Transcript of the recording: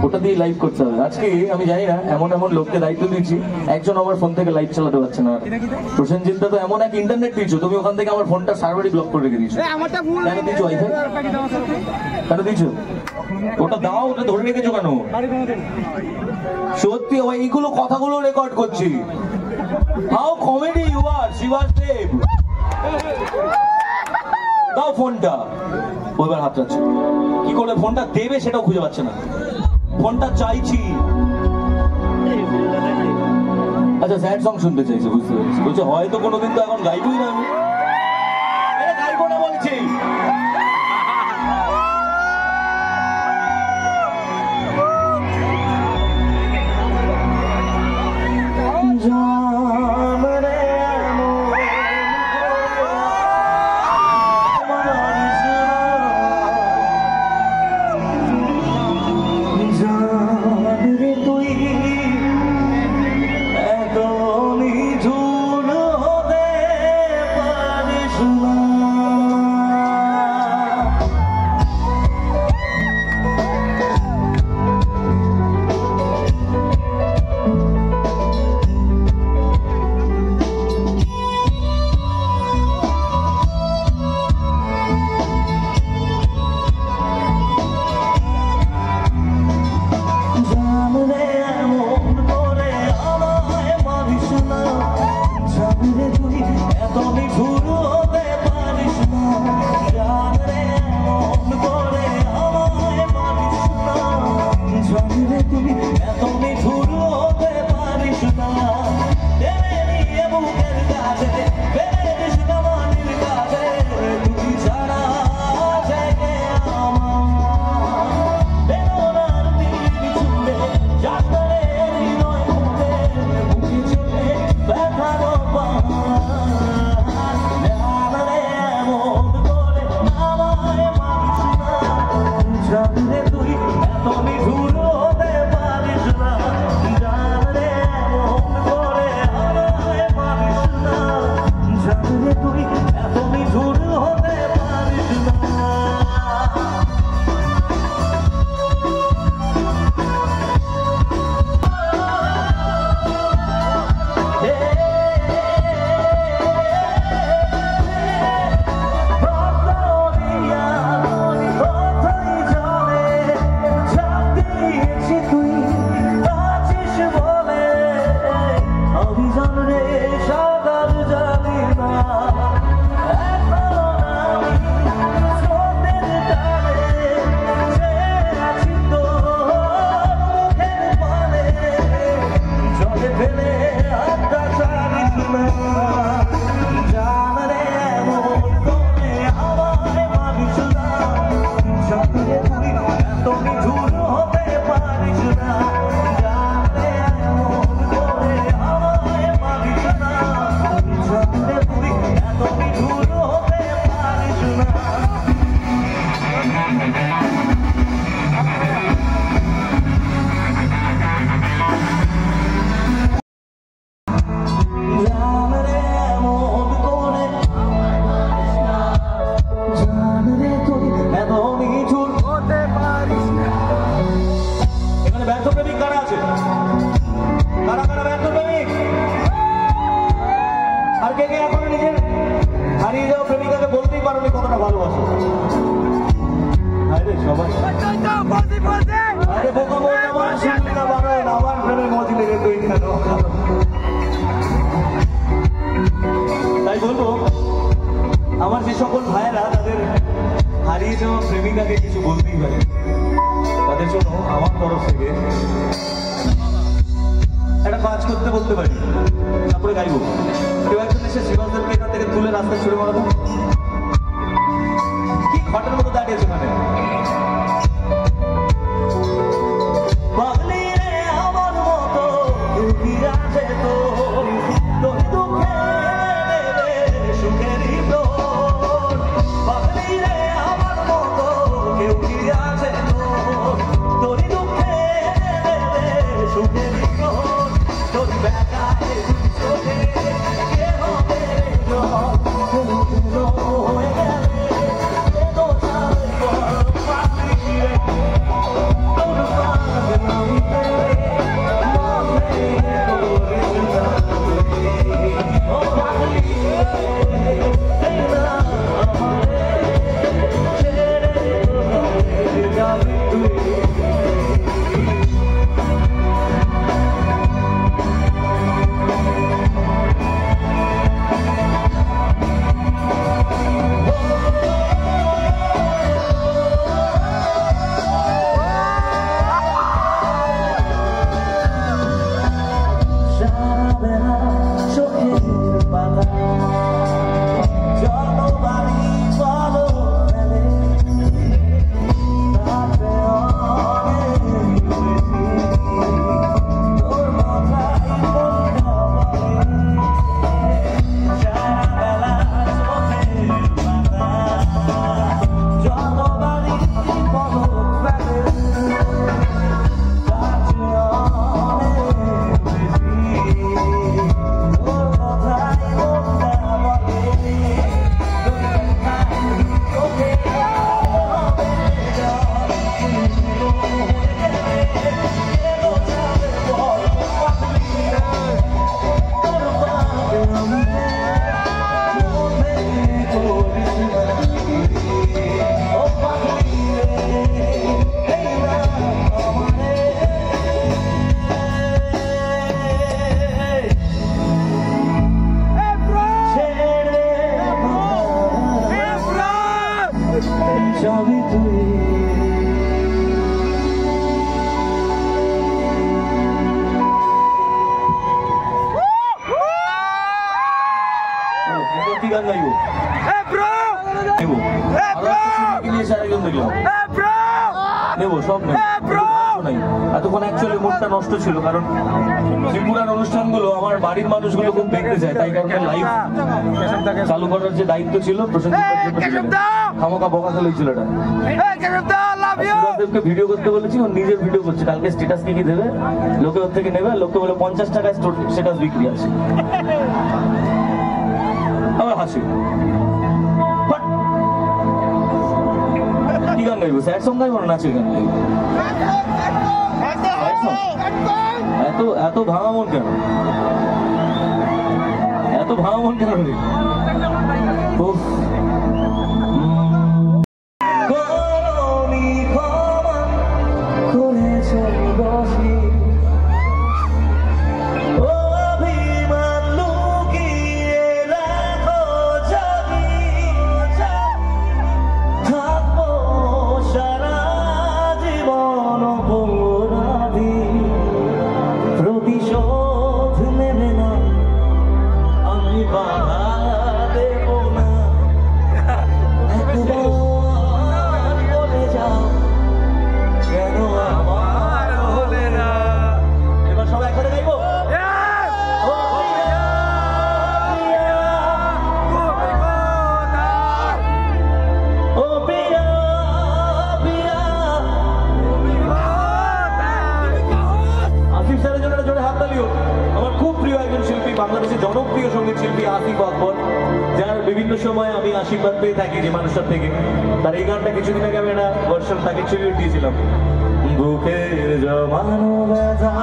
ওটা দিয়ে লাইভ করতে হবে। আজকে আমি জানি না, এমন এমন লোককে দায়িত্ব দিচ্ছি, একজন আমার ফোন থেকে লাইভ চালাতে পারছে না। প্রসেনজিৎ দা তো এমন এক ইন্টারনেট দিচ্ছো, তুমি ওখান থেকে আমার ফোনটা সার্ভারই ব্লক করে রেখে দিচ্ছ। কেন দিচ্ছ ওয়াইফাই? কেন দিচ্ছ? ওটা দাও, ওটা ধরে রেখেছো কেন? সত্যি এইগুলো কথাগুলো রেকর্ড করছি। হাউ কমেডি ইউ আর শিবাস দেব। দাও ফোনটা। ওইবার হাত যাচ্ছে, কি করে ফোনটা দেবে সেটাও খুঁজে পাচ্ছে না। ফোনটা চাইছি। আচ্ছা, স্যাড সং শুনতে চাইছে, বুঝতে পেরেছি। বলছে হয়তো কোনোদিন তো এখন গাইবই না। আমি গাইবো না বলছি। তাই বলবো, আমার যে সকল ভাইয়েরা তাদের হারিয়ে যাওয়া প্রেমিকাকে কিছু বলতেই পারে, তাদের জন্য আমার তরফ থেকে একটা কাজ করতে বলতে পারি, তারপরে গাইবো। কেউ একজন এসে শিবাসদেরকে এখান থেকে তুলে রাস্তায় ছুড়ে মারাবো। কি ঘটের মতো দাঁড়িয়েছে মানে। Oh সবই তুই। কি গান গাইবো? নেবো সব এতক্ষণ অ্যাকচুয়ালি মুডটা নষ্ট ছিল, কারণ ত্রিপুরার অনুষ্ঠানগুলো আমার বাড়ির মানুষগুলো খুব দেখতে চায়, তাই কারণে লাইভ চালু করার যে দায়িত্ব ছিল খামোকা বকা খেলে ছেলেটা ভিডিও করতে বলেছি, ও নিজের ভিডিও করছে। কালকে স্ট্যাটাস কি দেবে, লোকে ওর থেকে নেবে, লোককে বলে 50 টাকায় স্ট্যাটাস বিক্রি আছে, আবার হাসি। কি গান গাইবো? স্যাড সং গাইবো না নাচের গান গাইবো? এত এত ভাঙা মন কেন? এত ভাঙা মন কেন? বাংলাদেশের জনপ্রিয় সঙ্গীত শিল্পী আসিফ আকবর, যার বিভিন্ন সময় আমি আশীর্বাদ পেয়ে থাকি যে মানুষটার থেকে। তার এই গানটা কিছুদিন আগে আমি একটা ভার্সন তাকে ট্রিবিউট দিয়েছিলাম। বুকের জমানো ব্যথা